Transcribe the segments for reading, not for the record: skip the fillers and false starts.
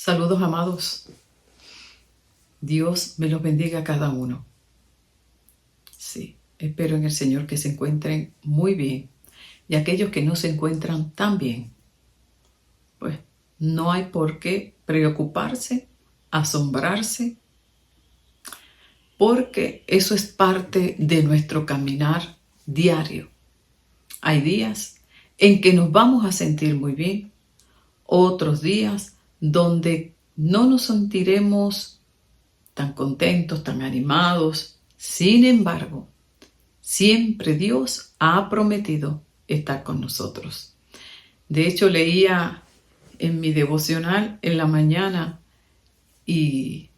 Saludos, amados. Dios me los bendiga a cada uno. Sí, espero en el Señor que se encuentren muy bien. Y aquellos que no se encuentran tan bien, pues no hay por qué preocuparse, asombrarse, porque eso es parte de nuestro caminar diario. Hay días en que nos vamos a sentir muy bien, otros días donde no nos sentiremos tan contentos, tan animados. Sin embargo, siempre Dios ha prometido estar con nosotros. De hecho, leía en mi devocional en la mañana y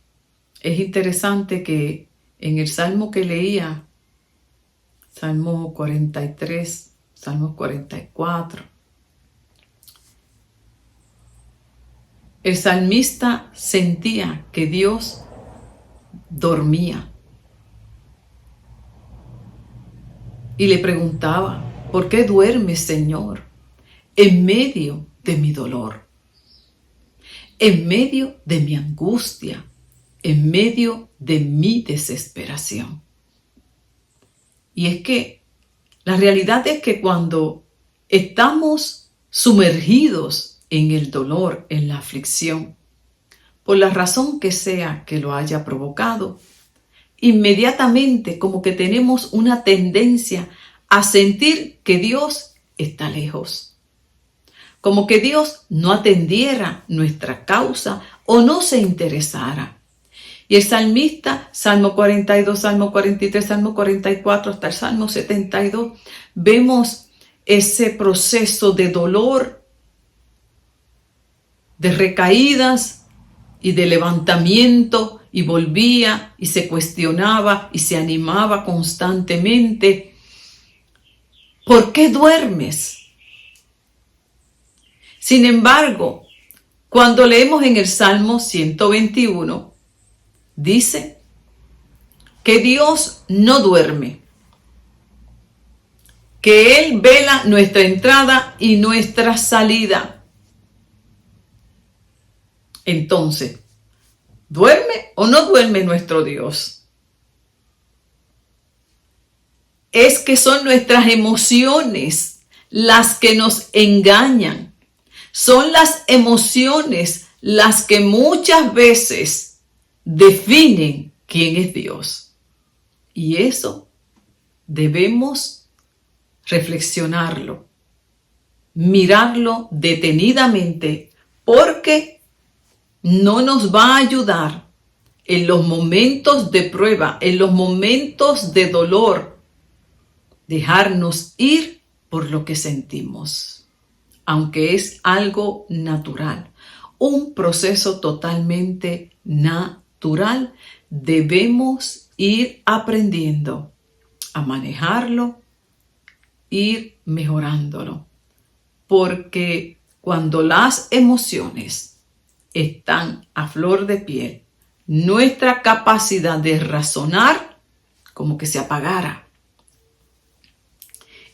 es interesante que en el salmo que leía, Salmo 43, Salmo 44, el salmista sentía que Dios dormía y le preguntaba: ¿por qué duermes, Señor, en medio de mi dolor, en medio de mi angustia, en medio de mi desesperación? Y es que la realidad es que cuando estamos sumergidos en el dolor, en la aflicción, por la razón que sea que lo haya provocado, inmediatamente como que tenemos una tendencia a sentir que Dios está lejos, como que Dios no atendiera nuestra causa o no se interesara. Y el salmista, Salmo 42, Salmo 43, Salmo 44, hasta el Salmo 72, vemos ese proceso de dolor, de recaídas y de levantamiento, y volvía y se cuestionaba y se animaba constantemente. ¿Por qué duermes? Sin embargo, cuando leemos en el Salmo 121, dice que Dios no duerme, que Él vela nuestra entrada y nuestra salida. Entonces, ¿duerme o no duerme nuestro Dios? Es que son nuestras emociones las que nos engañan. Son las emociones las que muchas veces definen quién es Dios. Y eso debemos reflexionarlo, mirarlo detenidamente, porque no nos va a ayudar en los momentos de prueba, en los momentos de dolor, dejarnos ir por lo que sentimos, aunque es algo natural, un proceso totalmente natural. Debemos ir aprendiendo a manejarlo, ir mejorándolo, porque cuando las emociones están a flor de piel, nuestra capacidad de razonar como que se apagara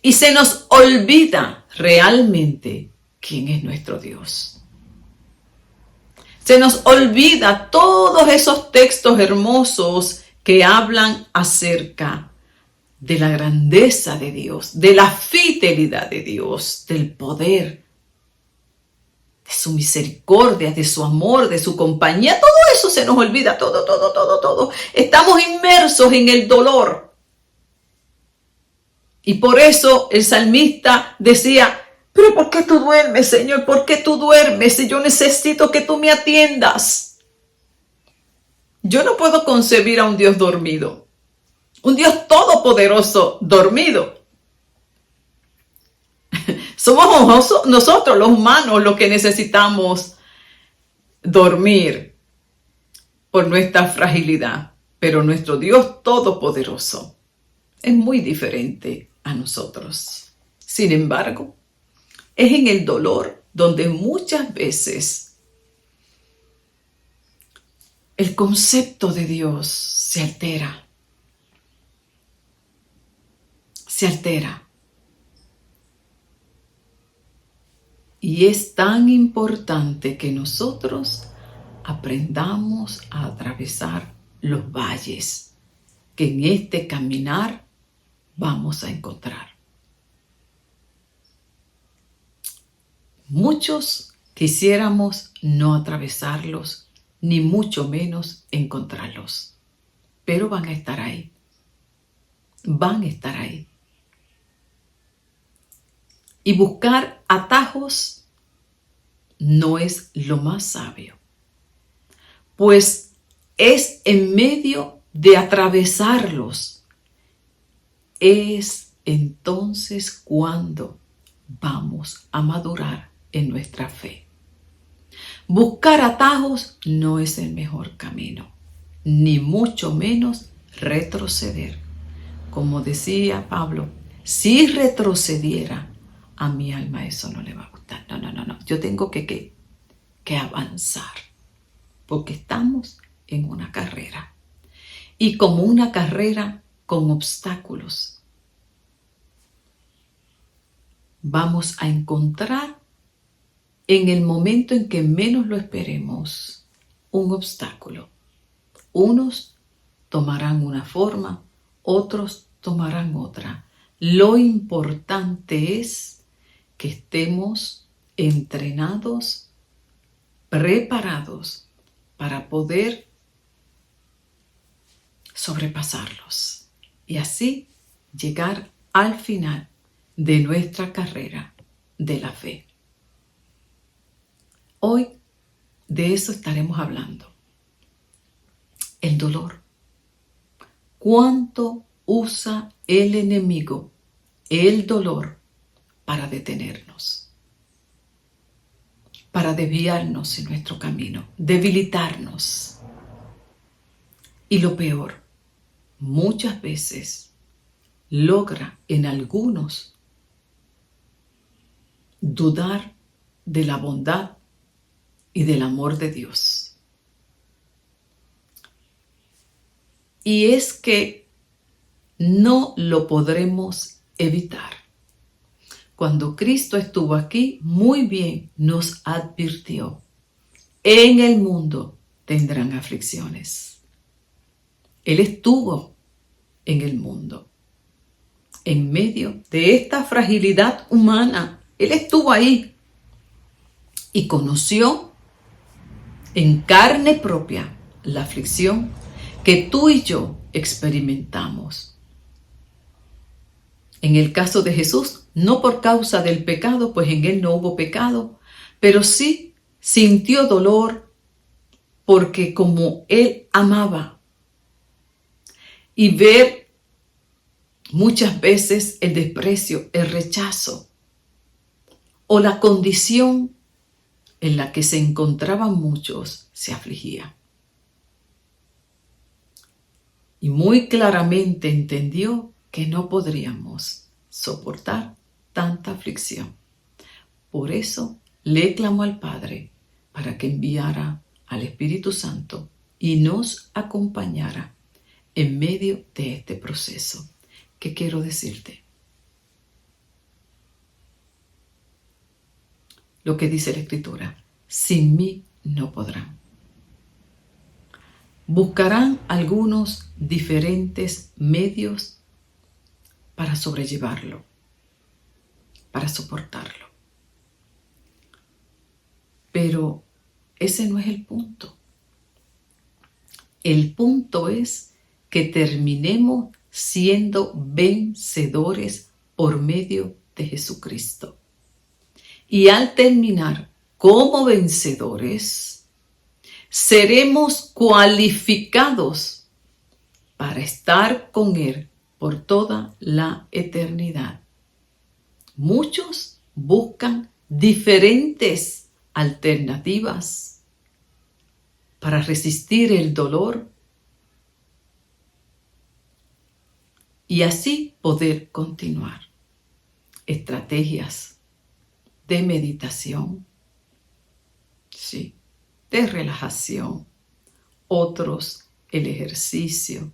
y se nos olvida realmente quién es nuestro Dios. Se nos olvida todos esos textos hermosos que hablan acerca de la grandeza de Dios, de la fidelidad de Dios, del poder, de su misericordia, de su amor, de su compañía. Todo eso se nos olvida, todo. Estamos inmersos en el dolor. Y por eso el salmista decía: ¿pero por qué tú duermes, Señor? ¿Por qué tú duermes? Yo necesito que tú me atiendas. Yo no puedo concebir a un Dios dormido, un Dios todopoderoso dormido. Somos nosotros los humanos los que necesitamos dormir por nuestra fragilidad, pero nuestro Dios todopoderoso es muy diferente a nosotros. Sin embargo, es en el dolor donde muchas veces el concepto de Dios se altera. Y es tan importante que nosotros aprendamos a atravesar los valles que en este caminar vamos a encontrar. Muchos quisiéramos no atravesarlos, ni mucho menos encontrarlos, pero van a estar ahí. Van a estar ahí. Y buscar atajos no es lo más sabio, pues es en medio de atravesarlos, es entonces cuando vamos a madurar en nuestra fe. Buscar atajos no es el mejor camino, ni mucho menos retroceder. Como decía Pablo, si retrocediera, a mi alma eso no le va a gustar. No. Yo tengo que avanzar, porque estamos en una carrera. Y como una carrera con obstáculos, vamos a encontrar en el momento en que menos lo esperemos un obstáculo. Unos tomarán una forma, otros tomarán otra. Lo importante es que estemos entrenados, preparados para poder sobrepasarlos y así llegar al final de nuestra carrera de la fe. Hoy de eso estaremos hablando. El dolor. ¿Cuánto usa el enemigo el dolor para detenernos? Para desviarnos en nuestro camino, debilitarnos. Y lo peor, muchas veces logra en algunos dudar de la bondad y del amor de Dios. Y es que no lo podremos evitar. Cuando Cristo estuvo aquí, muy bien nos advirtió: en el mundo tendrán aflicciones. Él estuvo en el mundo, en medio de esta fragilidad humana. Él estuvo ahí y conoció en carne propia la aflicción que tú y yo experimentamos. En el caso de Jesús, no por causa del pecado, pues en él no hubo pecado, pero sí sintió dolor porque como él amaba, y ver muchas veces el desprecio, el rechazo o la condición en la que se encontraban muchos, se afligía. Y muy claramente entendió que no podríamos soportar tanta aflicción. Por eso le clamó al Padre para que enviara al Espíritu Santo y nos acompañara en medio de este proceso. ¿Qué quiero decirte? Lo que dice la Escritura: sin mí no podrán. Buscarán algunos diferentes medios para sobrellevarlo, para soportarlo. Pero ese no es el punto. El punto es que terminemos siendo vencedores por medio de Jesucristo. Y al terminar como vencedores, seremos cualificados para estar con Él por toda la eternidad. Muchos buscan diferentes alternativas para resistir el dolor y así poder continuar. Estrategias de meditación, sí, de relajación, otros el ejercicio,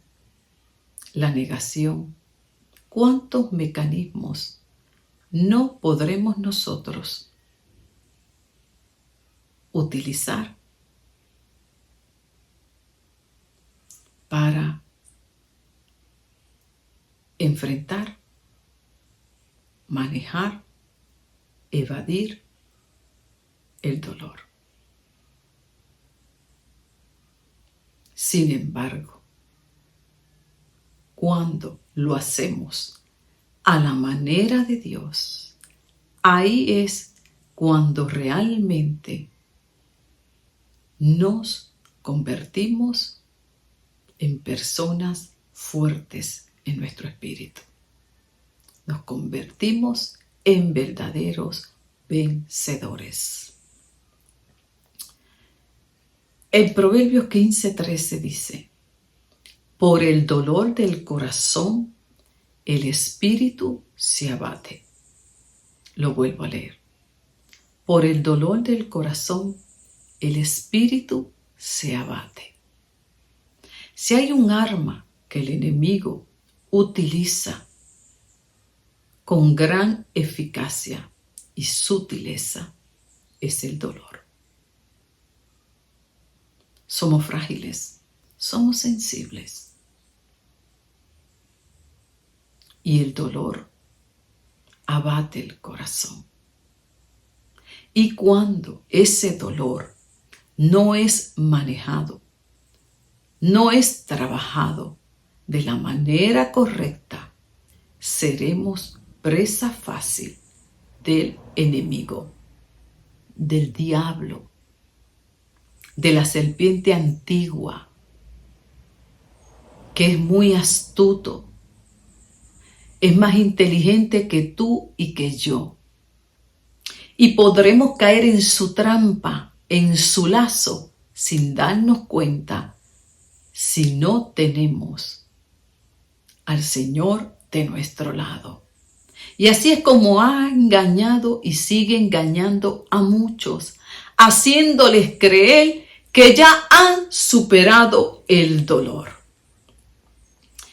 la negación. ¿Cuántos mecanismos no podremos nosotros utilizar para enfrentar, manejar, evadir el dolor. Sin embargo, cuando lo hacemos a la manera de Dios, ahí es cuando realmente nos convertimos en personas fuertes en nuestro espíritu. Nos convertimos en verdaderos vencedores. En Proverbios 15:13 dice: por el dolor del corazón, el espíritu se abate. Lo vuelvo a leer. Por el dolor del corazón, el espíritu se abate. Si hay un arma que el enemigo utiliza con gran eficacia y sutileza, es el dolor. Somos frágiles, somos sensibles. Y el dolor abate el corazón. Y cuando ese dolor no es manejado, no es trabajado de la manera correcta, seremos presa fácil del enemigo, del diablo, de la serpiente antigua, que es muy astuto, es más inteligente que tú y que yo. Y podremos caer en su trampa, en su lazo, sin darnos cuenta, si no tenemos al Señor de nuestro lado. Y así es como ha engañado y sigue engañando a muchos, haciéndoles creer que ya han superado el dolor.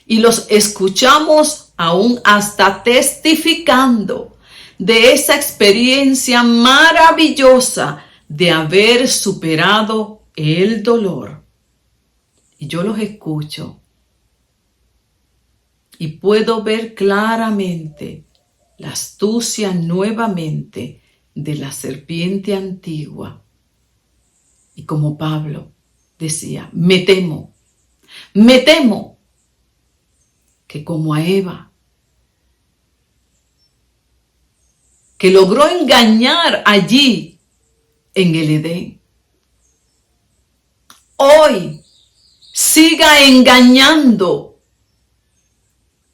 Y los escuchamos aún hasta testificando de esa experiencia maravillosa de haber superado el dolor. Y yo los escucho y puedo ver claramente la astucia nuevamente de la serpiente antigua. Y como Pablo decía, me temo que como a Eva, que logró engañar allí en el Edén, hoy siga engañando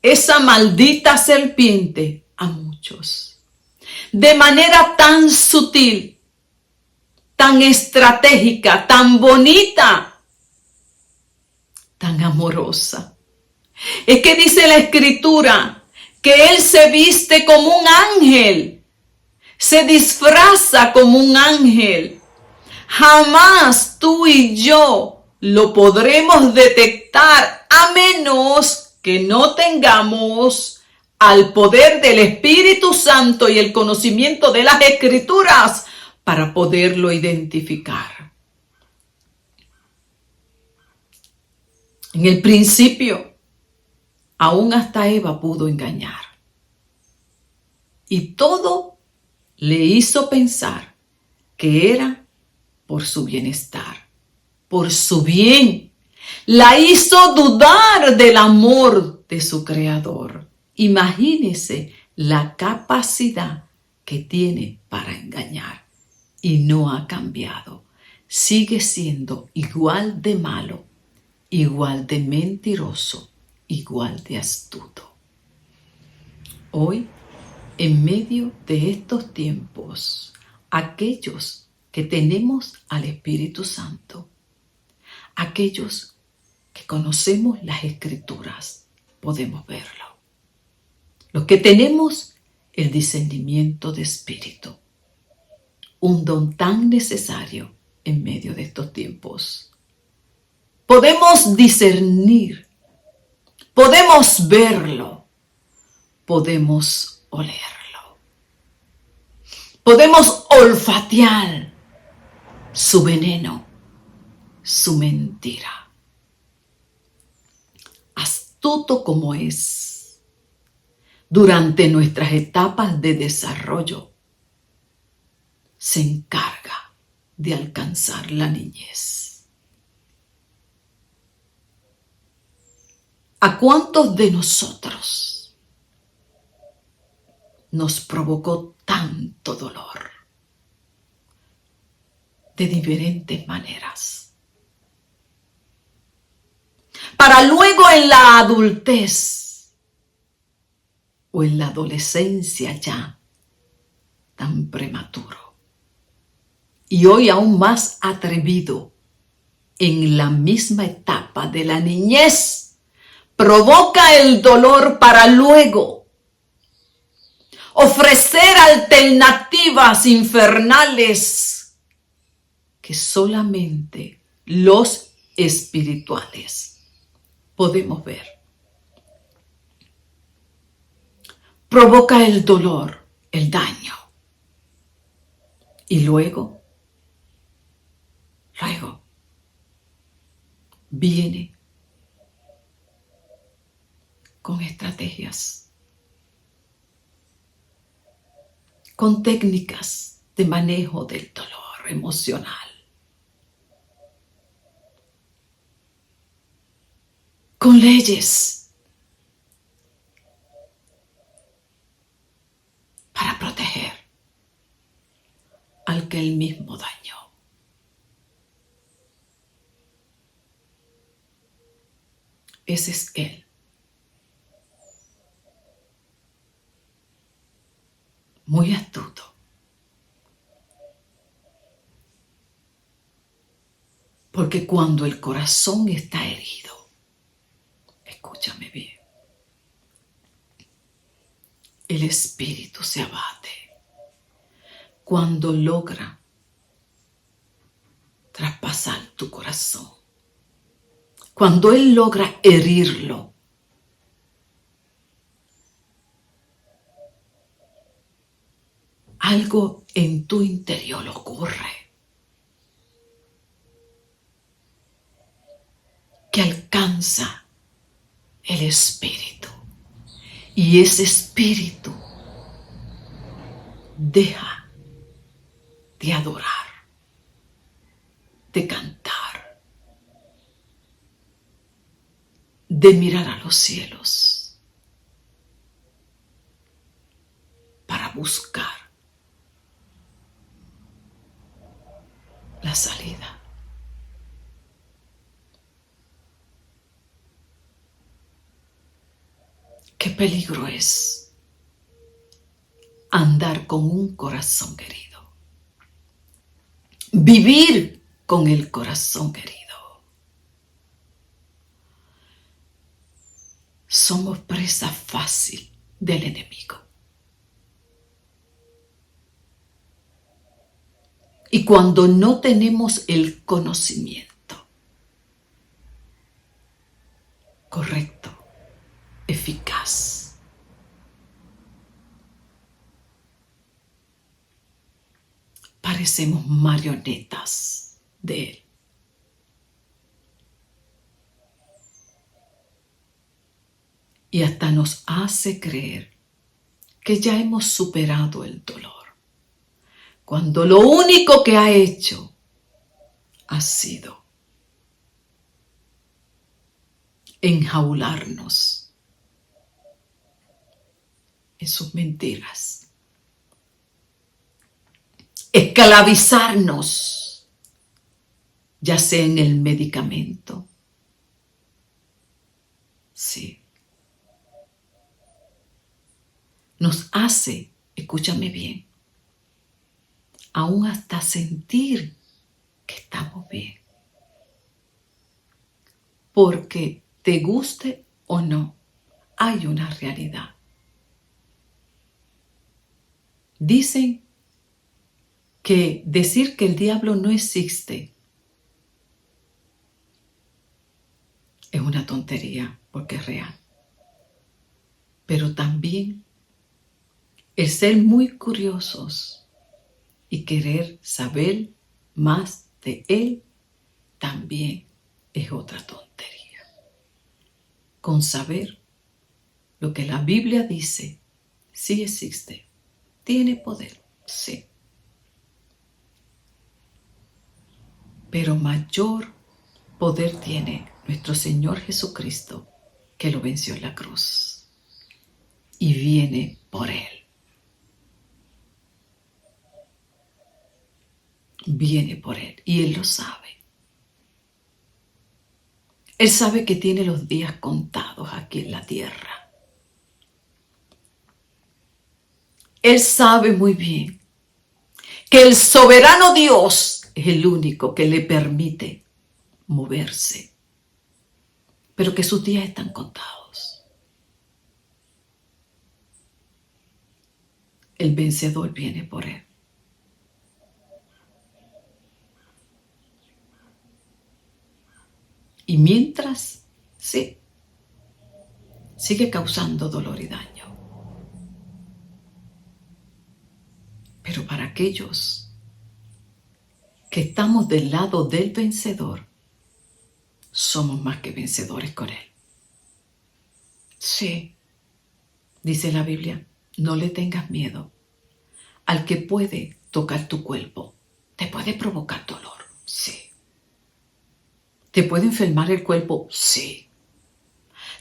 esa maldita serpiente a muchos. De manera tan sutil, tan estratégica, tan bonita, tan amorosa. Es que dice la Escritura que Él se viste como un ángel, se disfraza como un ángel. Jamás tú y yo lo podremos detectar a menos que no tengamos al poder del Espíritu Santo y el conocimiento de las Escrituras para poderlo identificar. En el principio, aún hasta Eva pudo engañar. Y todo le hizo pensar que era por su bienestar, por su bien. La hizo dudar del amor de su Creador. Imagínese la capacidad que tiene para engañar. Y no ha cambiado. Sigue siendo igual de malo, igual de mentiroso, igual de astuto. Hoy, en medio de estos tiempos, aquellos que tenemos al Espíritu Santo, aquellos que conocemos las Escrituras, podemos verlo. Los que tenemos el discernimiento de espíritu, un don tan necesario en medio de estos tiempos. Podemos discernir, podemos verlo, podemos olerlo, podemos olfatear su veneno, su mentira. astuto como es, durante nuestras etapas de desarrollo, se encarga de alcanzar la niñez. ¿A cuántos de nosotros nos provocó tanto dolor de diferentes maneras, para luego en la adultez o en la adolescencia ya tan prematuro y hoy aún más atrevido en la misma etapa de la niñez, provoca el dolor para luego ofrecer alternativas infernales que solamente los espirituales podemos ver? Provoca el dolor, el daño. Y luego viene con estrategias, con técnicas de manejo del dolor emocional, con leyes para proteger al que él mismo dañó. Ese es él. Muy astuto. Porque cuando el corazón está herido, escúchame bien, el espíritu se abate. Cuando logra traspasar tu corazón, cuando él logra herirlo, algo en tu interior ocurre que alcanza el espíritu, y ese espíritu deja de adorar, de cantar, de mirar a los cielos para buscar la salida. Qué peligro es andar con un corazón herido, vivir con el corazón herido. Somos presa fácil del enemigo. Y cuando no tenemos el conocimiento correcto, eficaz, parecemos marionetas de él. Y hasta nos hace creer que ya hemos superado el dolor, cuando lo único que ha hecho ha sido enjaularnos en sus mentiras, esclavizarnos, ya sea en el medicamento, sí, nos hace, escúchame bien, aún hasta sentir que estamos bien. Porque te guste o no, hay una realidad. Dicen que decir que el diablo no existe es una tontería, porque es real. Pero también el ser muy curiosos y querer saber más de él también es otra tontería. con saber lo que la Biblia dice, sí existe, tiene poder, sí. Pero mayor poder tiene nuestro Señor Jesucristo, que lo venció en la cruz y viene por Él. Viene por Él y Él lo sabe. Él sabe que tiene los días contados aquí en la tierra. Él sabe muy bien que el soberano Dios es el único que le permite moverse, pero que sus días están contados. El vencedor viene por Él. Y mientras, sí, sigue causando dolor y daño. Pero para aquellos que estamos del lado del vencedor, somos más que vencedores con Él. Sí, dice la Biblia, no le tengas miedo al que puede tocar tu cuerpo. Te puede provocar dolor, sí. ¿Te puede enfermar el cuerpo? Sí.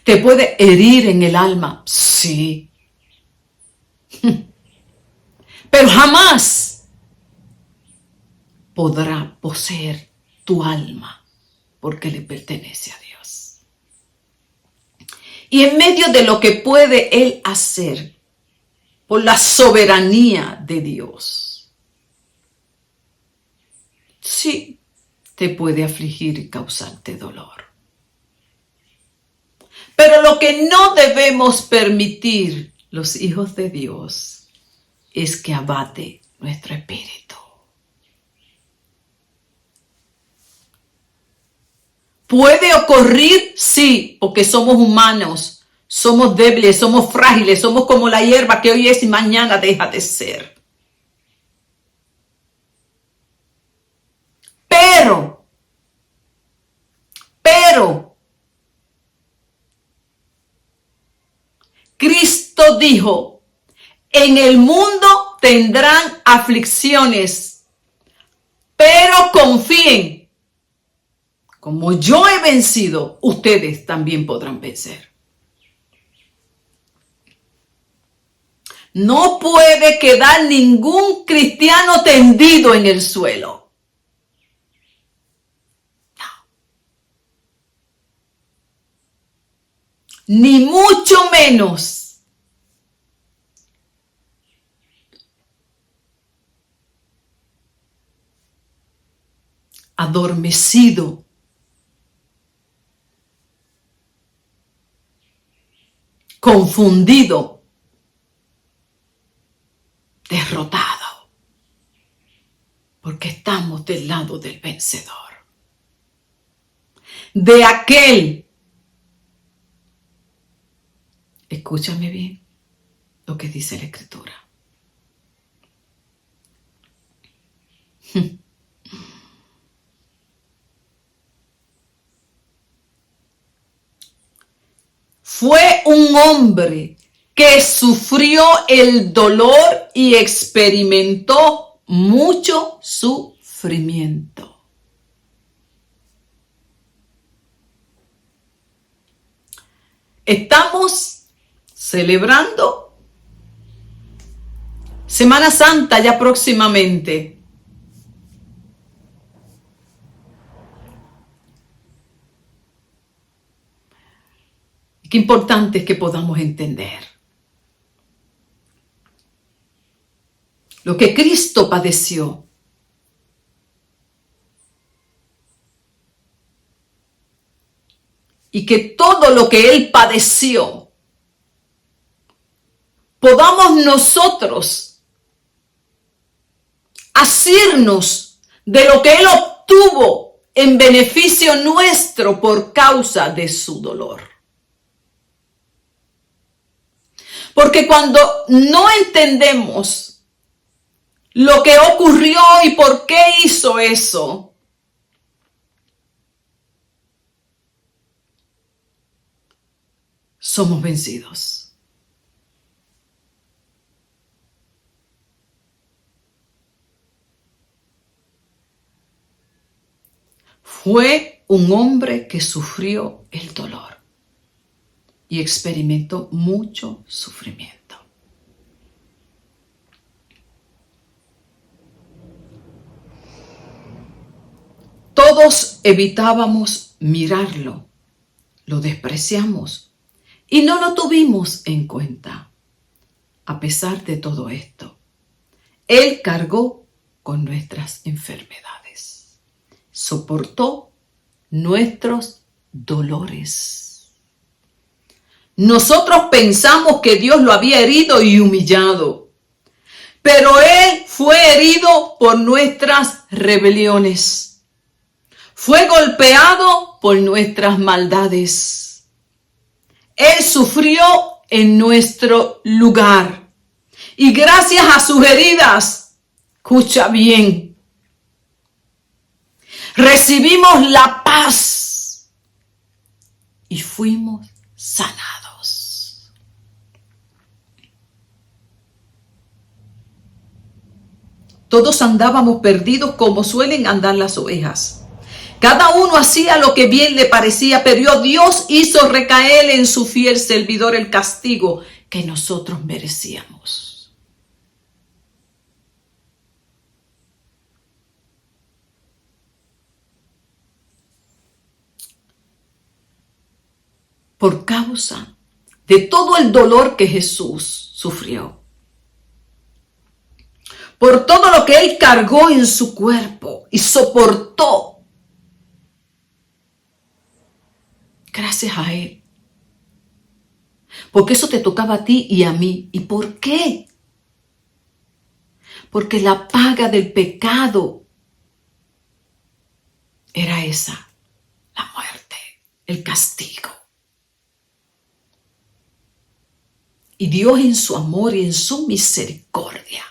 ¿Te puede herir en el alma? Sí. Pero jamás podrá poseer tu alma porque le pertenece a Dios. Y en medio de lo que puede Él hacer por la soberanía de Dios, sí, te puede afligir y causarte dolor. Pero lo que no debemos permitir los hijos de Dios es que abate nuestro espíritu. ¿Puede ocurrir? Sí, porque somos humanos, somos débiles, somos frágiles, somos como la hierba que hoy es y mañana deja de ser. Pero, Cristo dijo, en el mundo tendrán aflicciones, pero confíen, como yo he vencido, ustedes también podrán vencer. No puede quedar ningún cristiano tendido en el suelo. No. Ni mucho menos. Adormecido. Confundido. Derrotado. Porque estamos del lado del vencedor. De aquel. Escúchame bien lo que dice la Escritura. Fue un hombre que sufrió el dolor y experimentó mucho sufrimiento. Estamos celebrando Semana Santa ya próximamente. Qué importante es que podamos entender lo que Cristo padeció. Y que todo lo que Él padeció, podamos nosotros asirnos de lo que Él obtuvo en beneficio nuestro por causa de su dolor. Porque cuando no entendemos lo que ocurrió y por qué hizo eso, somos vencidos. Fue un hombre que sufrió el dolor y experimentó mucho sufrimiento. Todos evitábamos mirarlo, lo despreciamos y no lo tuvimos en cuenta. A pesar de todo esto, Él cargó con nuestras enfermedades, soportó nuestros dolores. Nosotros pensamos que Dios lo había herido y humillado, pero Él fue herido por nuestras rebeliones. Fue golpeado por nuestras maldades. Él sufrió en nuestro lugar. Y gracias a sus heridas, escucha bien, recibimos la paz y fuimos sanados. Todos andábamos perdidos como suelen andar las ovejas. Cada uno hacía lo que bien le parecía, pero Dios hizo recaer en su fiel servidor el castigo que nosotros merecíamos. Por causa de todo el dolor que Jesús sufrió, por todo lo que Él cargó en su cuerpo y soportó, gracias a Él. Porque eso te tocaba a ti y a mí. ¿Y por qué? Porque la paga del pecado era esa, la muerte, el castigo. Y Dios en su amor y en su misericordia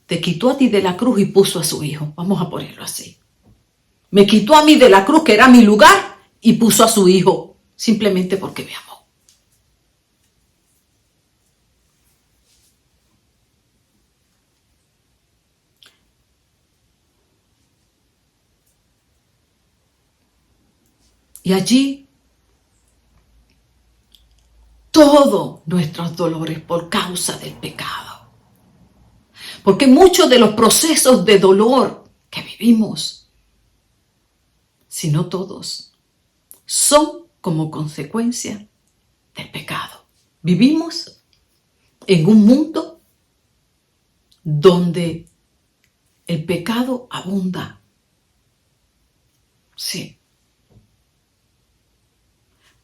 te quitó a ti de la cruz y puso a su Hijo. Vamos a ponerlo así. Me quitó a mí de la cruz, que era mi lugar, y puso a su Hijo, simplemente porque me amó. Y allí, todos nuestros dolores por causa del pecado. Porque muchos de los procesos de dolor que vivimos, si no todos, son como consecuencia del pecado. Vivimos en un mundo donde el pecado abunda. Sí.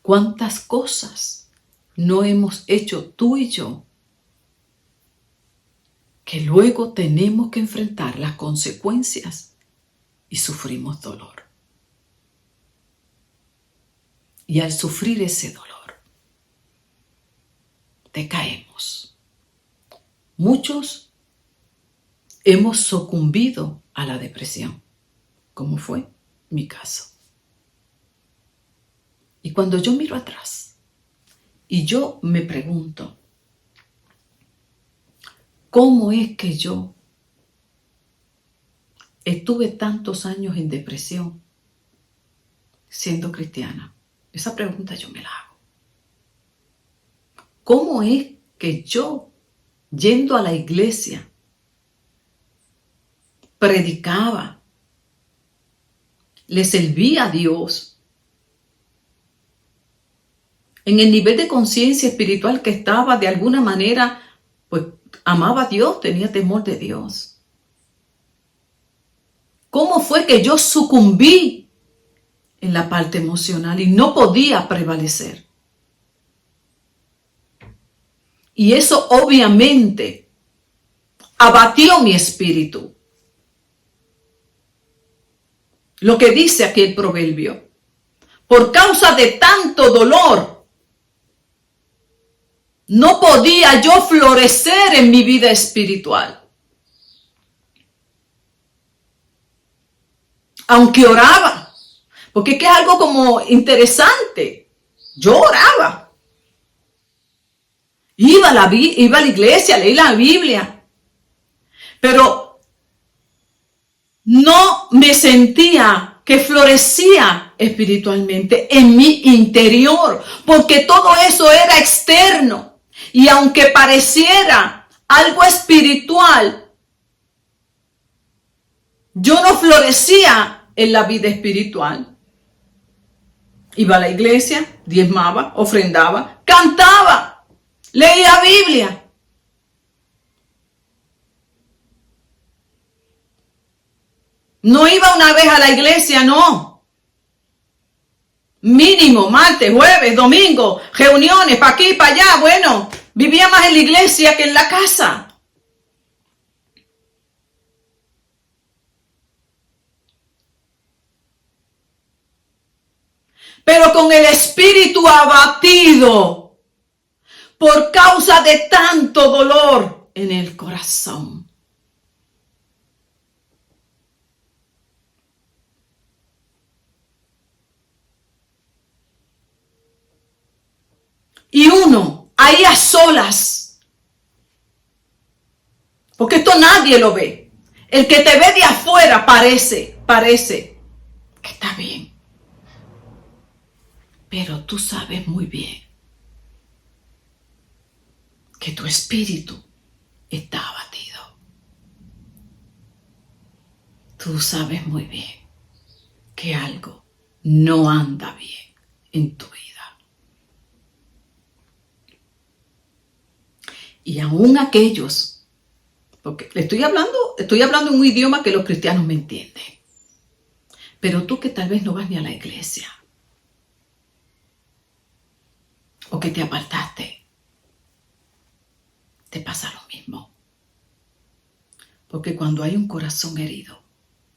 ¿Cuántas cosas no hemos hecho tú y yo que luego tenemos que enfrentar las consecuencias y sufrimos dolor? Y al sufrir ese dolor, decaemos. Muchos hemos sucumbido a la depresión, como fue mi caso. Y cuando yo miro atrás y yo me pregunto, ¿cómo es que yo estuve tantos años en depresión siendo cristiana? Esa pregunta yo me la hago. ¿Cómo es que yo, yendo a la iglesia, predicaba, le servía a Dios, en el nivel de conciencia espiritual que estaba, de alguna manera, pues amaba a Dios, tenía temor de Dios? ¿Cómo fue que yo sucumbí en la parte emocional y no podía prevalecer? Y eso obviamente abatió mi espíritu. Lo que dice aquí el proverbio: por causa de tanto dolor, no podía yo florecer en mi vida espiritual. Aunque oraba, porque es que es algo como interesante. Yo oraba. Iba a la iglesia, leí la Biblia. Pero no me sentía que florecía espiritualmente en mi interior, porque todo eso era externo. Y aunque pareciera algo espiritual, yo no florecía en la vida espiritual. Iba a la iglesia, diezmaba, ofrendaba, cantaba, leía Biblia. No iba una vez a la iglesia, no. Mínimo, martes, jueves, domingo, reuniones, para aquí, para allá. Bueno, vivía más en la iglesia que en la casa. Pero con el espíritu abatido por causa de tanto dolor en el corazón. Y uno, ahí a solas, porque esto nadie lo ve. El que te ve de afuera parece que está bien. Pero tú sabes muy bien que tu espíritu está abatido. Tú sabes muy bien que algo no anda bien en tu vida. Y aún aquellos, porque le estoy hablando en un idioma que los cristianos me entienden. Pero tú que tal vez no vas ni a la iglesia, o que te apartaste, te pasa lo mismo. Porque cuando hay un corazón herido,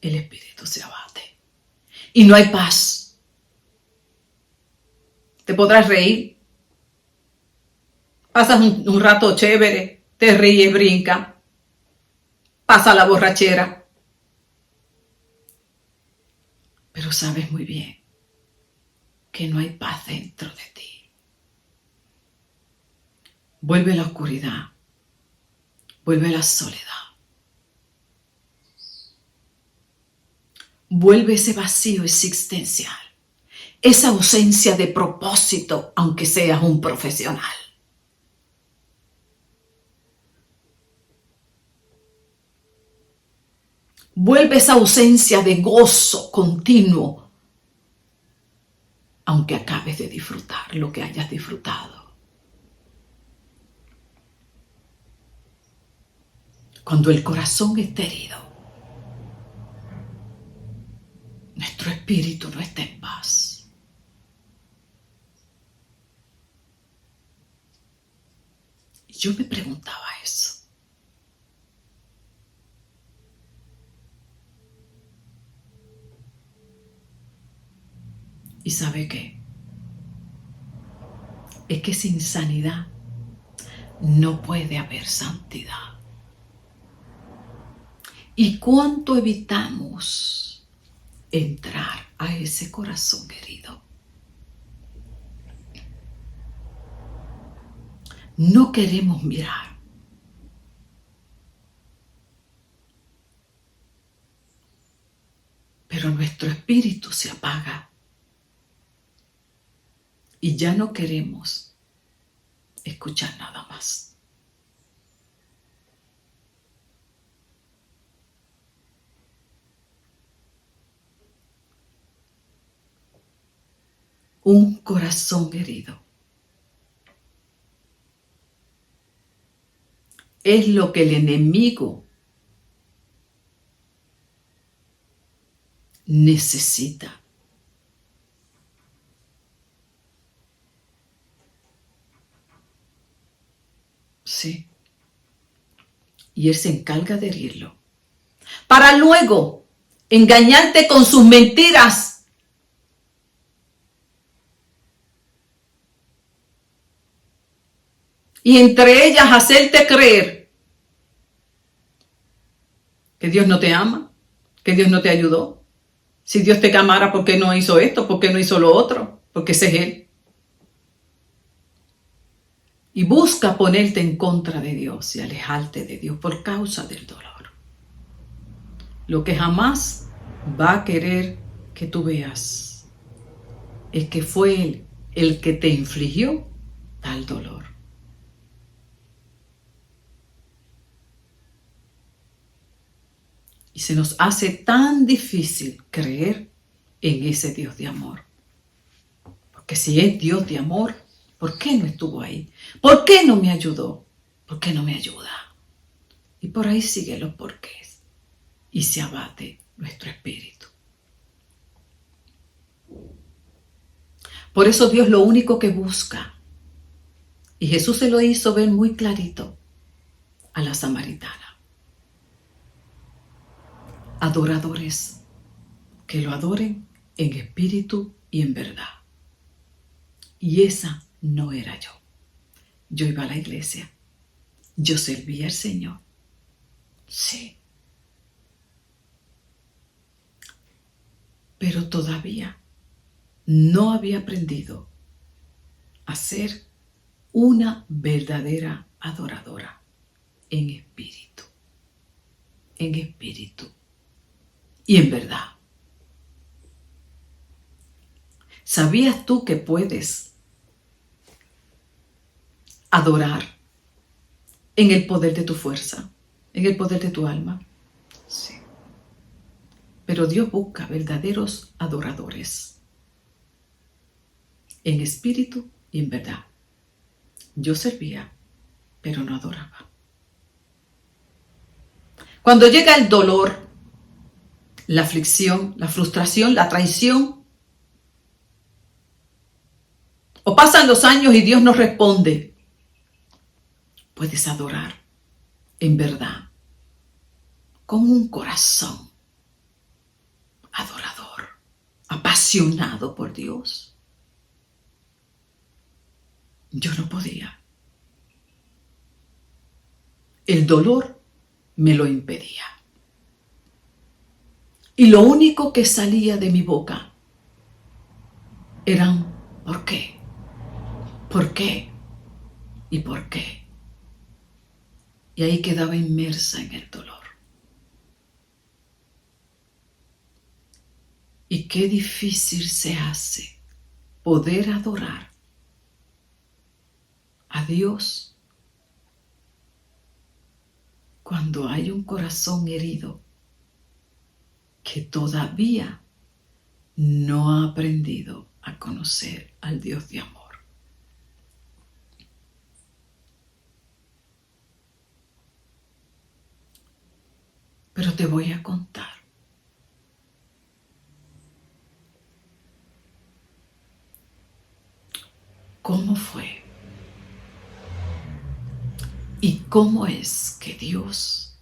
el espíritu se abate. Y no hay paz. Te podrás reír. Pasas un rato chévere, te ríes, brinca, pasa la borrachera. Pero sabes muy bien que no hay paz dentro de ti. Vuelve la oscuridad, vuelve la soledad. Vuelve ese vacío existencial, esa ausencia de propósito, aunque seas un profesional. Vuelve esa ausencia de gozo continuo, aunque acabes de disfrutar lo que hayas disfrutado. Cuando el corazón está herido, nuestro espíritu no está en paz. Y yo me preguntaba eso. ¿Y sabe qué? Es que sin sanidad no puede haber santidad. ¿Y cuánto evitamos entrar a ese corazón herido? No queremos mirar. Pero nuestro espíritu se apaga. Y ya no queremos escuchar nada más. Un corazón herido es lo que el enemigo necesita. Sí. Y él se encarga de herirlo, para luego engañarte con sus mentiras. Y entre ellas hacerte creer que Dios no te ama, que Dios no te ayudó. Si Dios te amara, ¿por qué no hizo esto? ¿Por qué no hizo lo otro? Porque ese es Él. y busca ponerte en contra de Dios y alejarte de Dios por causa del dolor. Lo que jamás va a querer que tú veas es que fue Él el que te infligió tal dolor. Y se nos hace tan difícil creer en ese Dios de amor. Porque si es Dios de amor, ¿por qué no estuvo ahí? ¿Por qué no me ayudó? ¿Por qué no me ayuda? Y por ahí sigue los porqués. Y se abate nuestro espíritu. Por eso Dios lo único que busca, y Jesús se lo hizo ver muy clarito a la samaritana. Adoradores que lo adoren en espíritu y en verdad. Y esa no era yo. Yo iba a la iglesia. Yo servía al Señor. Sí. Pero todavía no había aprendido a ser una verdadera adoradora en espíritu. En espíritu. Y en verdad. ¿Sabías tú que puedes adorar en el poder de tu fuerza, en el poder de tu alma? Sí. Pero Dios busca verdaderos adoradores, en espíritu y en verdad. Yo servía, pero no adoraba. Cuando llega el dolor, la aflicción, la frustración, la traición, o pasan los años y Dios no responde, puedes adorar en verdad, con un corazón adorador, apasionado por Dios. Yo no podía. El dolor me lo impedía. Y lo único que salía de mi boca eran ¿por qué? ¿Por qué? ¿Y por qué? Y ahí quedaba inmersa en el dolor. Y qué difícil se hace poder adorar a Dios cuando hay un corazón herido que todavía no ha aprendido a conocer al Dios de amor. Pero te voy a contar cómo fue y cómo es que Dios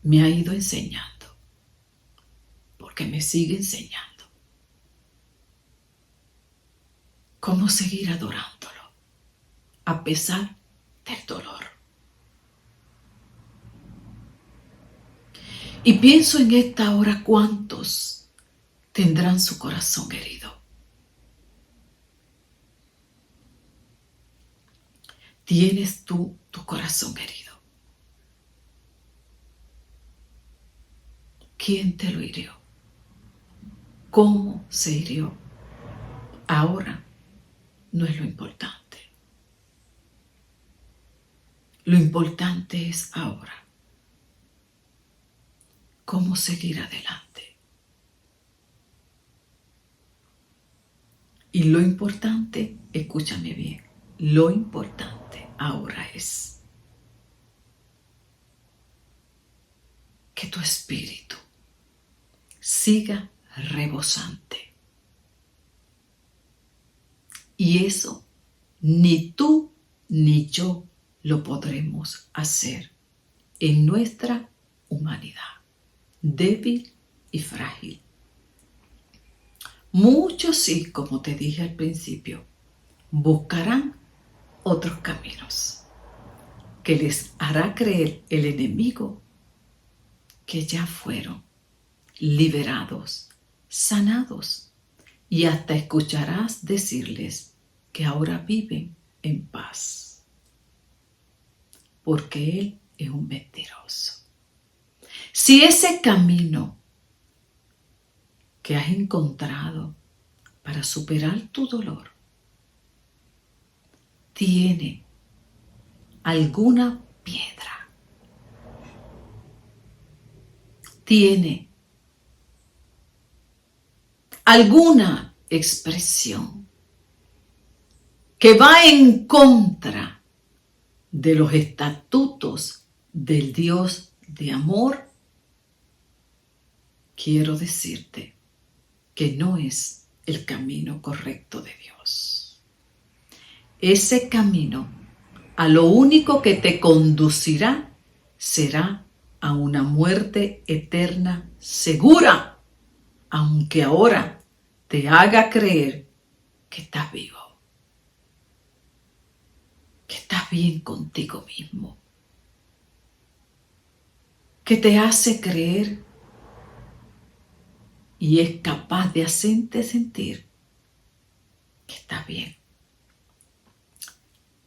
me ha ido enseñando, porque me sigue enseñando cómo seguir adorándolo a pesar del dolor. Y pienso en esta hora cuántos tendrán su corazón herido. ¿Tienes tú tu corazón herido? ¿Quién te lo hirió? ¿Cómo se hirió? Ahora no es lo importante. Lo importante es ahora. ¿Cómo seguir adelante? Y lo importante, escúchame bien, lo importante ahora es que tu espíritu siga rebosante. Y eso ni tú ni yo lo podremos hacer en nuestra humanidad, débil y frágil. Muchos sí, como te dije al principio, buscarán otros caminos que les hará creer el enemigo que ya fueron liberados, sanados, y hasta escucharás decirles que ahora viven en paz, porque Él es un mentiroso. Si ese camino que has encontrado para superar tu dolor tiene alguna piedra, tiene alguna expresión que va en contra de los estatutos del Dios de amor, quiero decirte que no es el camino correcto de Dios. Ese camino a lo único que te conducirá será a una muerte eterna segura, aunque ahora te haga creer que estás vivo, que estás bien contigo mismo, que te hace creer y es capaz de hacerte sentir que estás bien,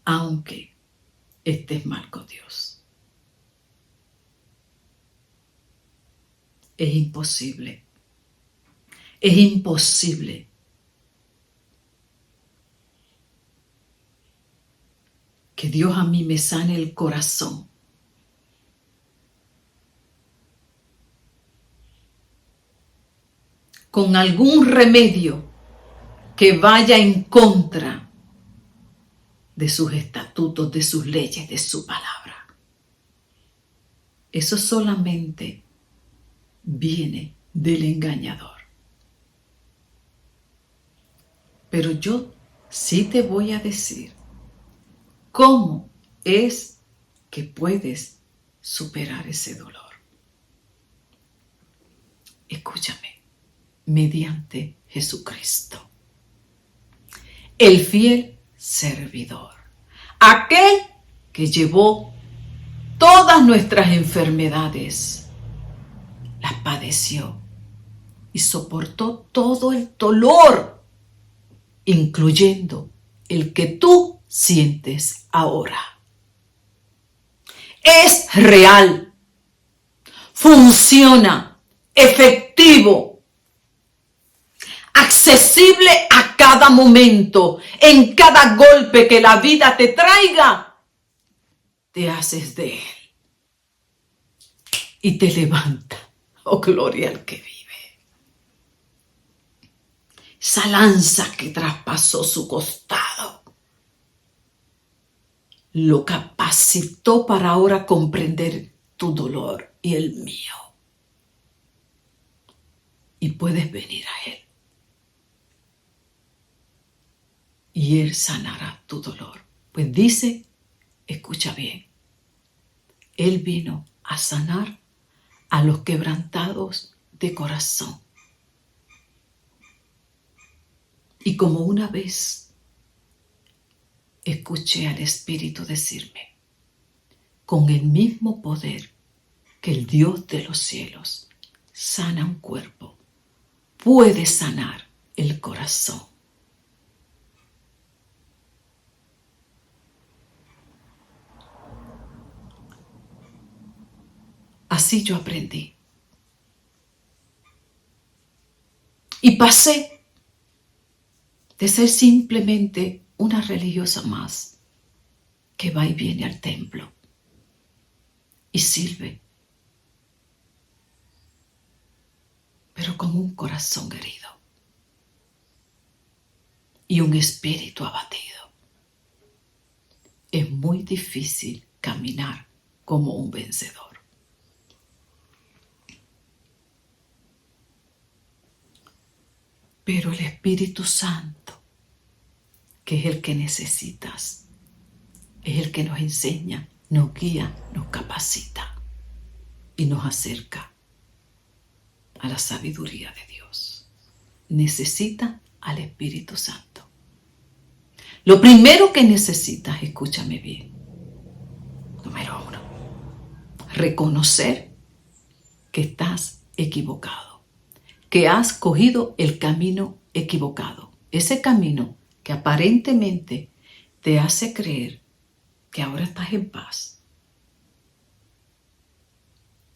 aunque estés mal con Dios. Es imposible que Dios a mí me sane el corazón con algún remedio que vaya en contra de sus estatutos, de sus leyes, de su palabra. Eso solamente viene del engañador. Pero yo sí te voy a decir cómo es que puedes superar ese dolor. Escúchame, mediante Jesucristo, el fiel servidor, aquel que llevó todas nuestras enfermedades, las padeció y soportó todo el dolor, incluyendo el que tú sientes ahora. Es real, funciona, efectivo, accesible a cada momento, en cada golpe que la vida te traiga, te haces de él y te levanta. Oh, gloria al que vive. Esa lanza que traspasó su costado lo capacitó para ahora comprender tu dolor y el mío. Y puedes venir a Él. Y Él sanará tu dolor. Pues dice, escucha bien, Él vino a sanar a los quebrantados de corazón. Y como una vez escuché al Espíritu decirme, con el mismo poder que el Dios de los cielos sana un cuerpo, puede sanar el corazón. Así yo aprendí. Y pasé de ser simplemente una religiosa más que va y viene al templo y sirve, pero con un corazón herido y un espíritu abatido. Es muy difícil caminar como un vencedor. Pero el Espíritu Santo, que es el que necesitas, es el que nos enseña, nos guía, nos capacita y nos acerca a la sabiduría de Dios. Necesita al Espíritu Santo. Lo primero que necesitas, escúchame bien, número 1, reconocer que estás equivocado, que has cogido el camino equivocado, ese camino que aparentemente te hace creer que ahora estás en paz,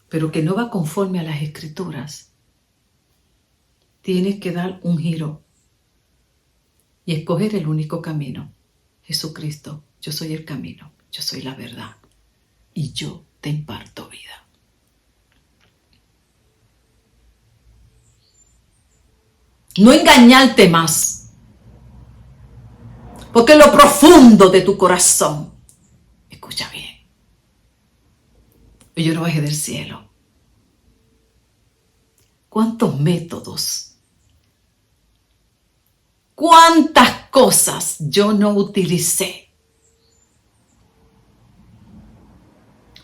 pero que no va conforme a las Escrituras, tienes que dar un giro y escoger el único camino. Jesucristo, yo soy el camino, yo soy la verdad y yo te imparto vida. No engañarte más, porque en lo profundo de tu corazón, escucha bien, yo no bajé del cielo. ¿Cuántos métodos? ¿Cuántas cosas yo no utilicé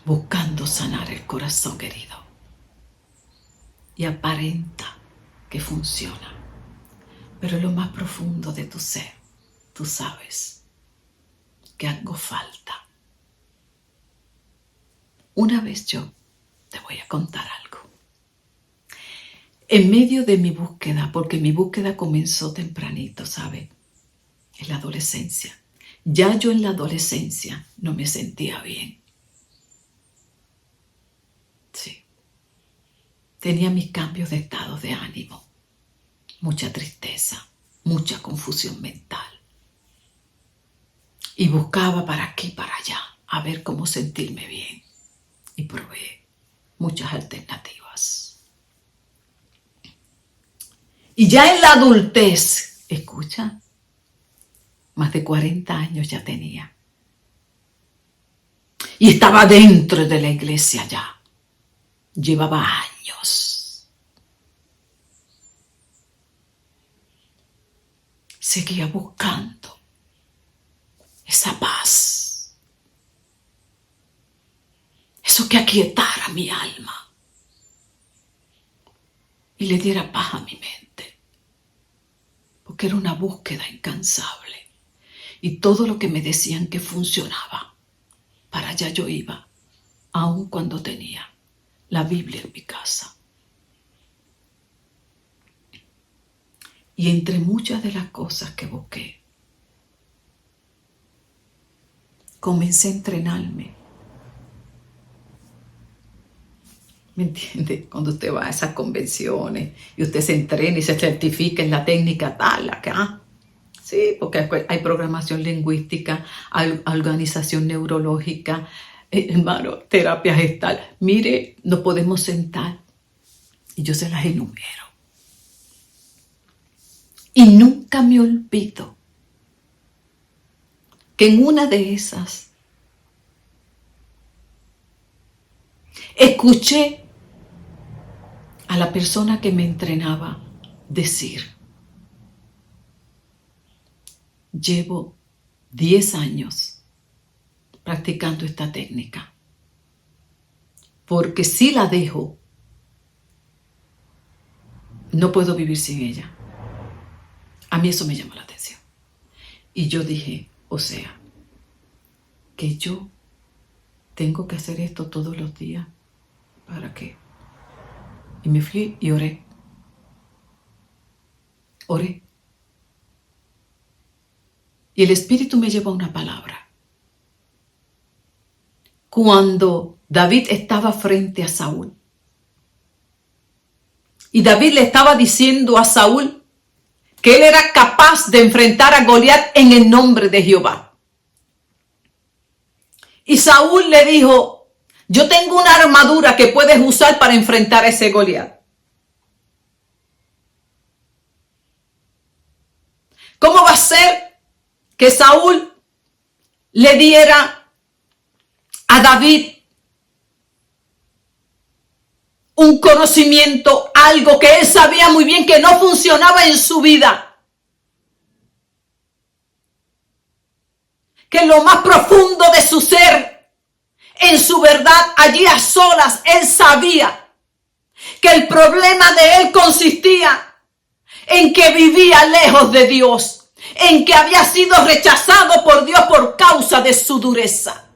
buscando sanar el corazón herido? Y aparenta que funciona. Pero en lo más profundo de tu ser, tú sabes que algo falta. Una vez yo te voy a contar algo. En medio de mi búsqueda, porque mi búsqueda comenzó tempranito, ¿sabe? En la adolescencia. Ya yo en la adolescencia no me sentía bien. Sí. Tenía mis cambios de estado de ánimo. Mucha tristeza, mucha confusión mental. Y buscaba para aquí, para allá, a ver cómo sentirme bien. Y probé muchas alternativas. Y ya en la adultez, escucha, más de 40 años ya tenía. Y estaba dentro de la iglesia ya. Llevaba años. Seguía buscando esa paz. Eso que aquietara mi alma. Y le diera paz a mi mente. Porque era una búsqueda incansable. Y todo lo que me decían que funcionaba, para allá yo iba, aun cuando tenía la Biblia en mi casa. Y entre muchas de las cosas que busqué, comencé a entrenarme. ¿Me entiende? Cuando usted va a esas convenciones y usted se entrena y se certifica en la técnica tal, acá. Sí, porque hay programación lingüística, hay organización neurológica, hermano, terapia gestal. Mire, nos podemos sentar y yo se las enumero. Y nunca me olvido que en una de esas escuché a la persona que me entrenaba decir: llevo 10 años practicando esta técnica, porque si la dejo, no puedo vivir sin ella. A mí eso me llamó la atención. Y yo dije, o sea, que yo tengo que hacer esto todos los días. ¿Para qué? Y me fui y oré. Oré. Y el Espíritu me llevó a una palabra. Cuando David estaba frente a Saúl, y David le estaba diciendo a Saúl que él era capaz de enfrentar a Goliat en el nombre de Jehová. Y Saúl le dijo: yo tengo una armadura que puedes usar para enfrentar a ese Goliat. ¿Cómo va a ser que Saúl le diera a David un conocimiento, algo que él sabía muy bien que no funcionaba en su vida? Que en lo más profundo de su ser, en su verdad, allí a solas, él sabía que el problema de él consistía en que vivía lejos de Dios, en que había sido rechazado por Dios por causa de su dureza,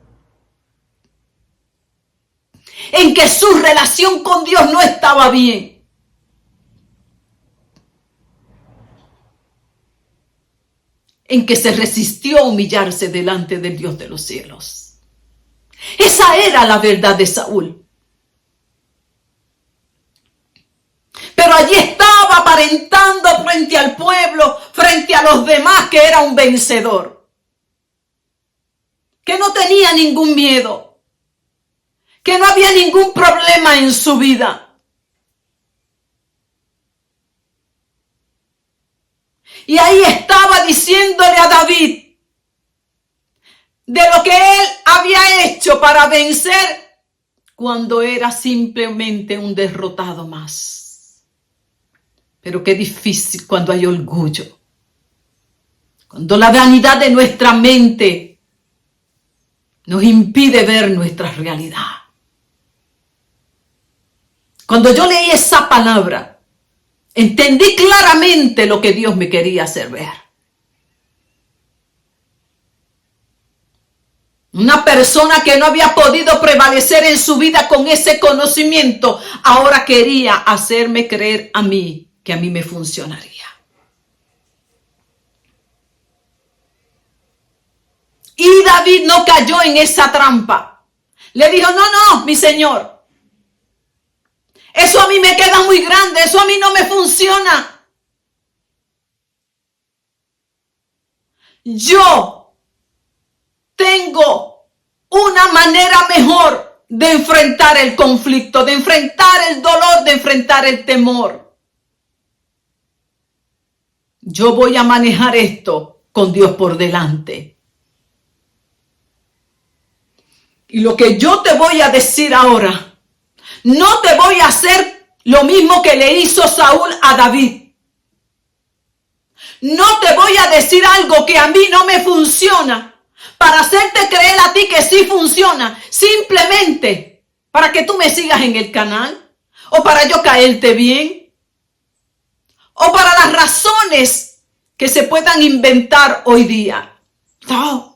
en que su relación con Dios no estaba bien. en que se resistió a humillarse delante del Dios de los cielos. Esa era la verdad de Saúl. Pero allí estaba aparentando frente al pueblo, frente a los demás, que era un vencedor, que no tenía ningún miedo, que no había ningún problema en su vida. Y ahí estaba diciéndole a David de lo que él había hecho para vencer cuando era simplemente un derrotado más. Pero qué difícil cuando hay orgullo, cuando la vanidad de nuestra mente nos impide ver nuestra realidad. Cuando yo leí esa palabra, entendí claramente lo que Dios me quería hacer ver. Una persona que no había podido prevalecer en su vida con ese conocimiento, ahora quería hacerme creer a mí que a mí me funcionaría. Y David no cayó en esa trampa. Le dijo, no, mi señor. Eso a mí me queda muy grande, eso a mí no me funciona. Yo tengo una manera mejor de enfrentar el conflicto, de enfrentar el dolor, de enfrentar el temor. Yo voy a manejar esto con Dios por delante. Y lo que yo te voy a decir ahora, no te voy a hacer lo mismo que le hizo Saúl a David. No te voy a decir algo que a mí no me funciona para hacerte creer a ti que sí funciona, simplemente para que tú me sigas en el canal o para yo caerte bien o para las razones que se puedan inventar hoy día. No.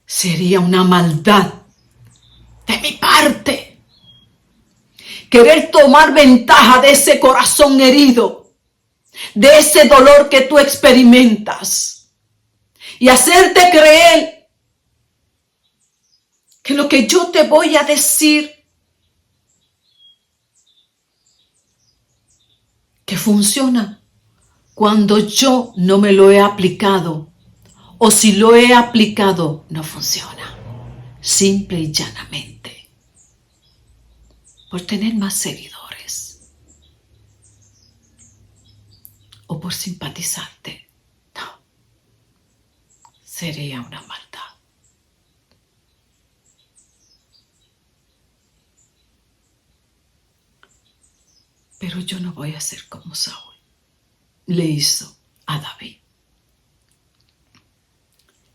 Sería una maldad de mi parte querer tomar ventaja de ese corazón herido, de ese dolor que tú experimentas y hacerte creer que lo que yo te voy a decir que funciona cuando yo no me lo he aplicado, o si lo he aplicado no funciona, simple y llanamente por tener más seguidores o por simpatizarte. No, sería una maldad. Pero yo no voy a ser como Saúl le hizo a David,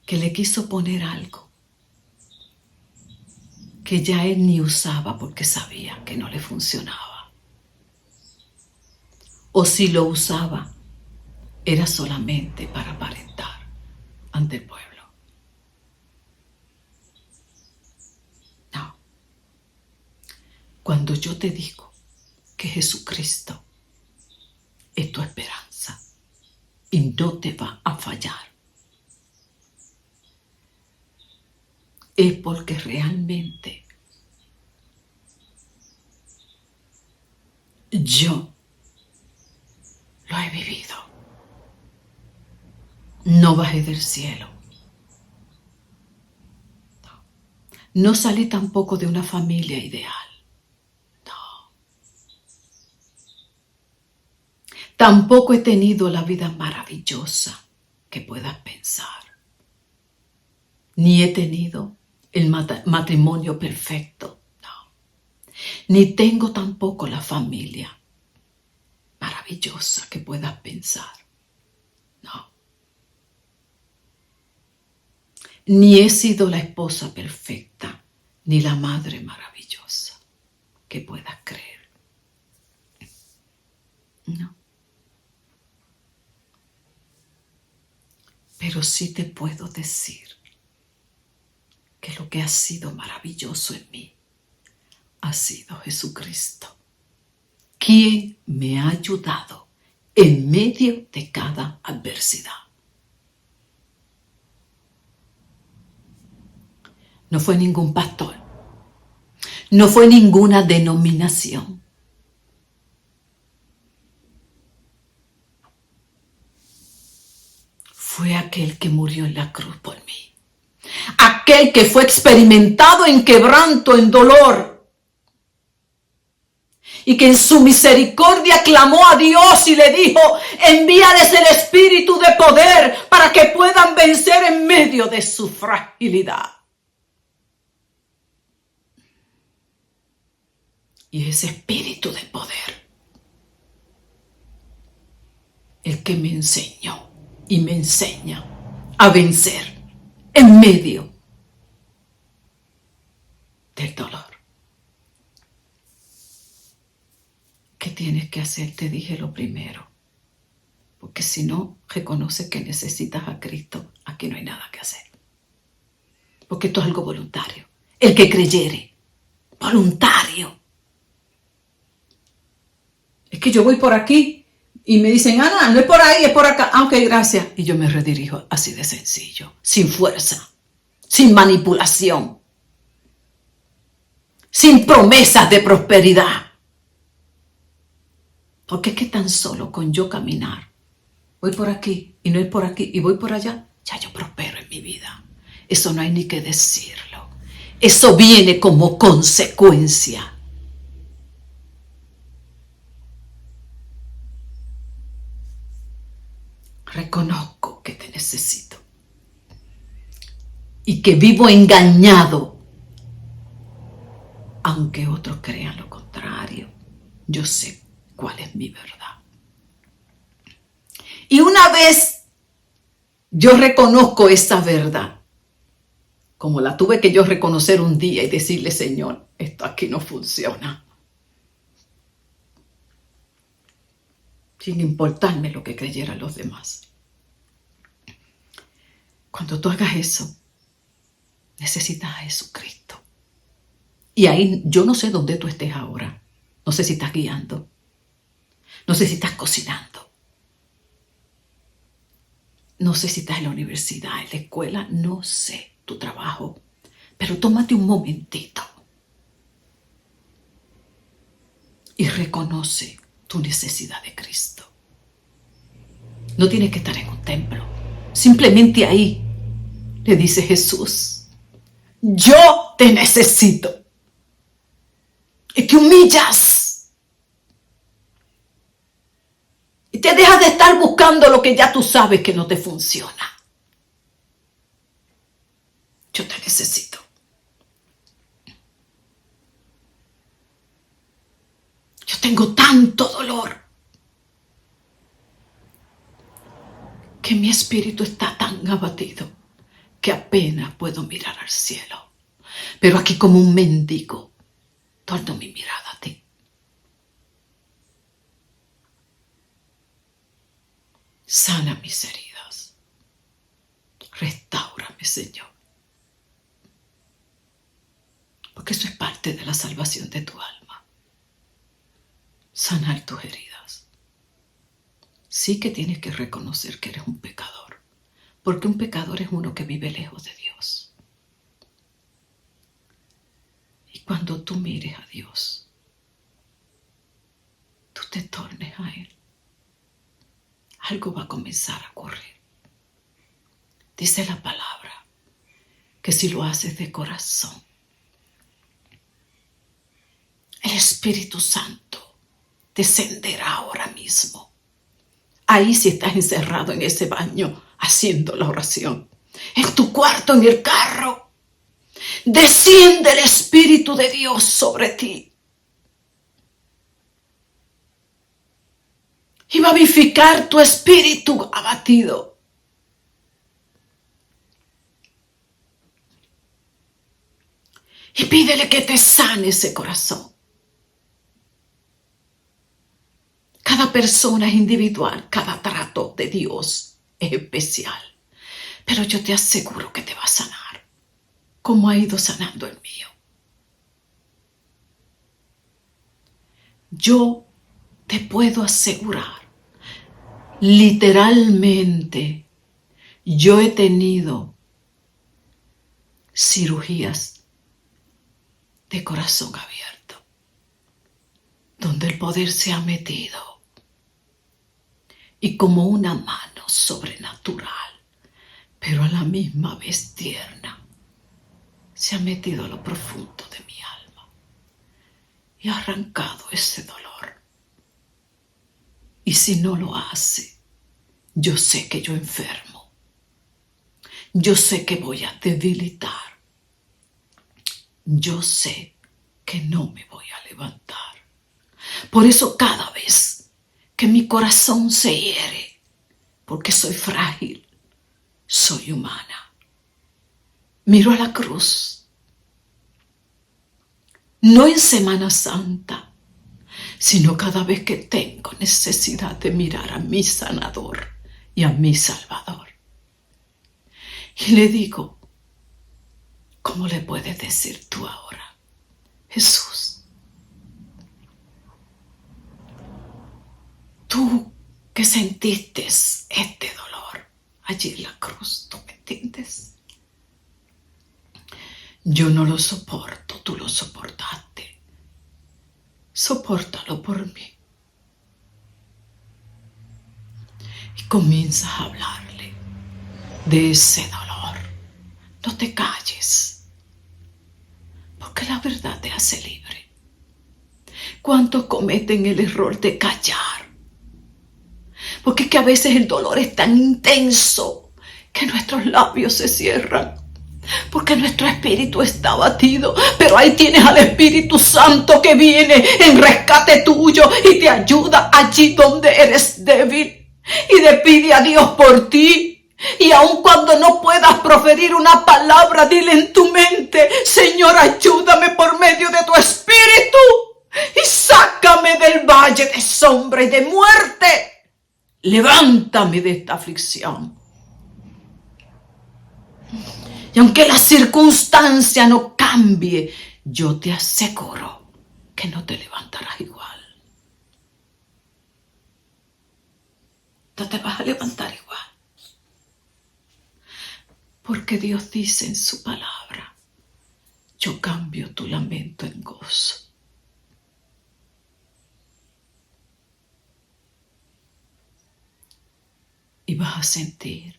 que le quiso poner algo que ya él ni usaba porque sabía que no le funcionaba. O si lo usaba, era solamente para aparentar ante el pueblo. No. Cuando yo te digo que Jesucristo es tu esperanza y no te va a fallar, es porque realmente yo lo he vivido. No bajé del cielo. No salí tampoco de una familia ideal. No. Tampoco he tenido la vida maravillosa que puedas pensar. Ni he tenido el matrimonio perfecto. No. Ni tengo tampoco la familia maravillosa que puedas pensar. No. Ni he sido la esposa perfecta, ni la madre maravillosa que puedas creer. No. Pero sí te puedo decir que lo que ha sido maravilloso en mí ha sido Jesucristo. quien me ha ayudado en medio de cada adversidad. No fue ningún pastor, no fue ninguna denominación. Fue aquel que murió en la cruz por mí. Aquel que fue experimentado en quebranto, en dolor. Y que en su misericordia clamó a Dios y le dijo: envíales el espíritu de poder para que puedan vencer en medio de su fragilidad. Y ese espíritu de poder, el que me enseñó y me enseña a vencer en medio del dolor. ¿Qué tienes que hacer? Te dije lo primero. Porque si no reconoces que necesitas a Cristo, aquí no hay nada que hacer. Porque esto es algo voluntario. El que creyere, voluntario. Es que yo voy por aquí y me dicen: Ana, no es por ahí, es por acá. Ah, ok, gracias. Y yo me redirijo así de sencillo, sin fuerza, sin manipulación, sin promesas de prosperidad. Porque es que tan solo con yo caminar, voy por aquí y no es por aquí y voy por allá, ya yo prospero en mi vida. Eso no hay ni que decirlo. Eso viene como consecuencia. Reconozco que te necesito y que vivo engañado, aunque otros crean lo contrario. Yo sé cuál es mi verdad. Y una vez yo reconozco esa verdad, como la tuve que yo reconocer un día y decirle: Señor, esto aquí no funciona, sin importarme lo que creyeran los demás. Cuando tú hagas eso, necesitas a Jesucristo. Y ahí yo no sé dónde tú estés ahora. No sé si estás guiando. No sé si estás cocinando. No sé si estás en la universidad, en la escuela. No sé tu trabajo. Pero tómate un momentito y reconoce tu necesidad de Cristo. No tienes que estar en un templo. Simplemente ahí le dice Jesús: yo te necesito. Y te humillas. Y te dejas de estar buscando lo que ya tú sabes que no te funciona. Yo te necesito. Yo tengo tanto dolor que mi espíritu está tan abatido que apenas puedo mirar al cielo. Pero aquí, como un mendigo, torno mi mirada a ti. Sana mis heridas. Restáurame, Señor. Porque eso es parte de la salvación de tu alma. Sanar tus heridas. Sí que tienes que reconocer que eres un pecador. Porque un pecador es uno que vive lejos de Dios. Y cuando tú mires a Dios, tú te tornes a Él, algo va a comenzar a ocurrir. Dice la palabra que si lo haces de corazón, el Espíritu Santo descenderá ahora mismo. Ahí, si estás encerrado en ese baño haciendo la oración, en tu cuarto, en el carro, desciende el Espíritu de Dios sobre ti y va a vivificar tu espíritu abatido. Y pídele que te sane ese corazón. Cada persona es individual, cada trato de Dios es especial. Pero yo te aseguro que te va a sanar, como ha ido sanando el mío. Yo te puedo asegurar, literalmente, yo he tenido cirugías de corazón abierto, donde el poder se ha metido y como una mano sobrenatural, pero a la misma vez tierna, se ha metido a lo profundo de mi alma y ha arrancado ese dolor. Y si no lo hace, yo sé que yo enfermo. Yo sé que voy a debilitar. Yo sé que no me voy a levantar. Por eso cada vez que mi corazón se hiere, porque soy frágil, soy humana, miro a la cruz, no en Semana Santa, sino cada vez que tengo necesidad de mirar a mi sanador y a mi salvador. Y le digo, ¿cómo le puedes decir tú ahora, Jesús? Tú que sentiste este dolor allí en la cruz, ¿tú me entiendes? Yo no lo soporto, tú lo soportaste. Sopórtalo por mí. Y comienzas a hablarle de ese dolor. No te calles, porque la verdad te hace libre. ¿Cuántos cometen el error de callar? Porque es que a veces el dolor es tan intenso que nuestros labios se cierran. Porque nuestro espíritu está abatido, pero ahí tienes al Espíritu Santo que viene en rescate tuyo y te ayuda allí donde eres débil y le pide a Dios por ti. Y aun cuando no puedas proferir una palabra, dile en tu mente, Señor, ayúdame por medio de tu Espíritu y sácame del valle de sombra y de muerte. Levántame de esta aflicción. Y aunque la circunstancia no cambie, yo te aseguro que no te levantarás igual. No te vas a levantar igual. Porque Dios dice en su palabra, yo cambio tu lamento en gozo. Y vas a sentir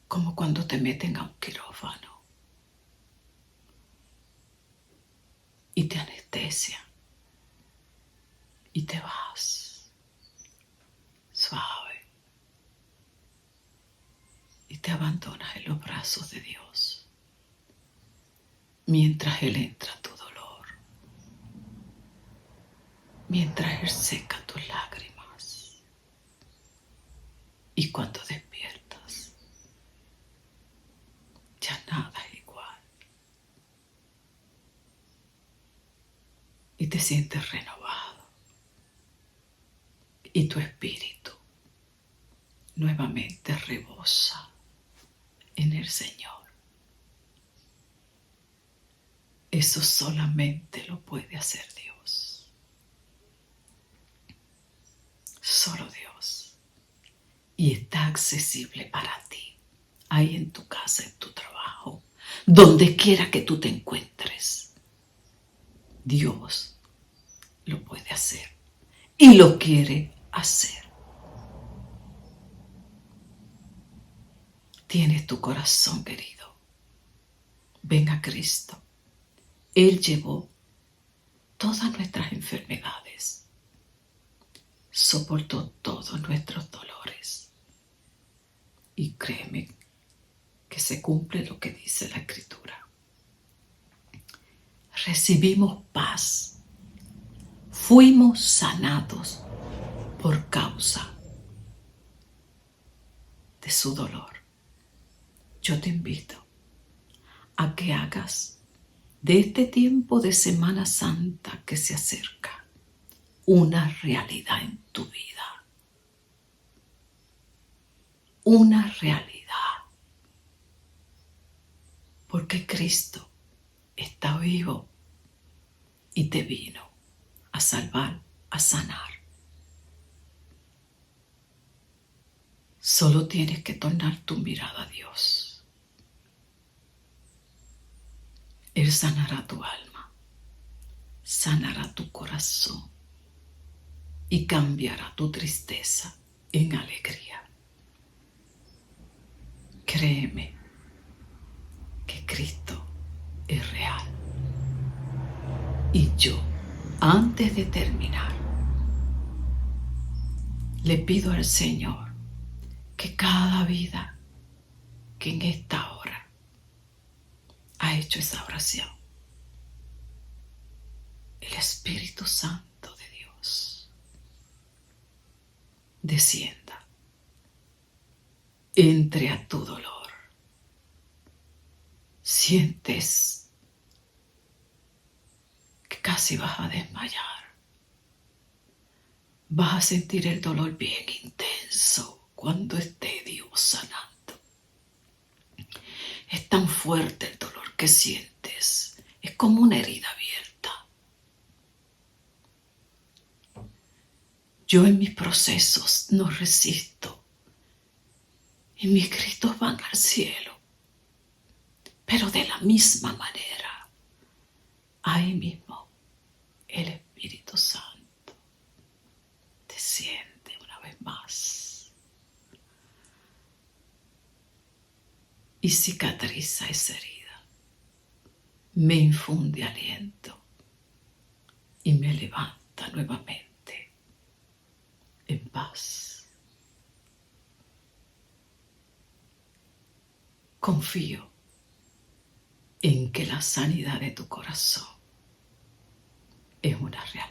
como cuando te meten a un quirófano y te anestesia y te vas suave y te abandonas en los brazos de Dios mientras Él entra a tu dolor, mientras Él seca tus lágrimas. Y cuando despiertas, ya nada es igual. Y te sientes renovado. Y tu espíritu nuevamente rebosa en el Señor. Eso solamente lo puede hacer Dios. Solo Dios. Y está accesible para ti, ahí en tu casa, en tu trabajo, donde quiera que tú te encuentres. Dios lo puede hacer y lo quiere hacer. Tienes tu corazón querido. Ven a Cristo. Él llevó todas nuestras enfermedades. Soportó todos nuestros dolores. Y créeme que se cumple lo que dice la Escritura. Recibimos paz. Fuimos sanados por causa de su dolor. Yo te invito a que hagas de este tiempo de Semana Santa que se acerca una realidad en tu vida. Una realidad. Porque Cristo está vivo y te vino a salvar, a sanar. Solo tienes que tornar tu mirada a Dios. Él sanará tu alma, sanará tu corazón y cambiará tu tristeza en alegría. Créeme que Cristo es real. Y yo, antes de terminar, le pido al Señor que cada vida que en esta hora ha hecho esa oración, el Espíritu Santo de Dios descienda, entre a tu dolor. Sientes que casi vas a desmayar. Vas a sentir el dolor bien intenso cuando esté Dios sanando. Es tan fuerte el dolor que sientes. Es como una herida abierta. Yo en mis procesos no resisto. Y mis gritos van al cielo. Pero de la misma manera, ahí mismo, el Espíritu Santo desciende una vez más y cicatriza esa herida. Me infunde aliento y me levanta nuevamente en paz. Confío en que la sanidad de tu corazón es una realidad.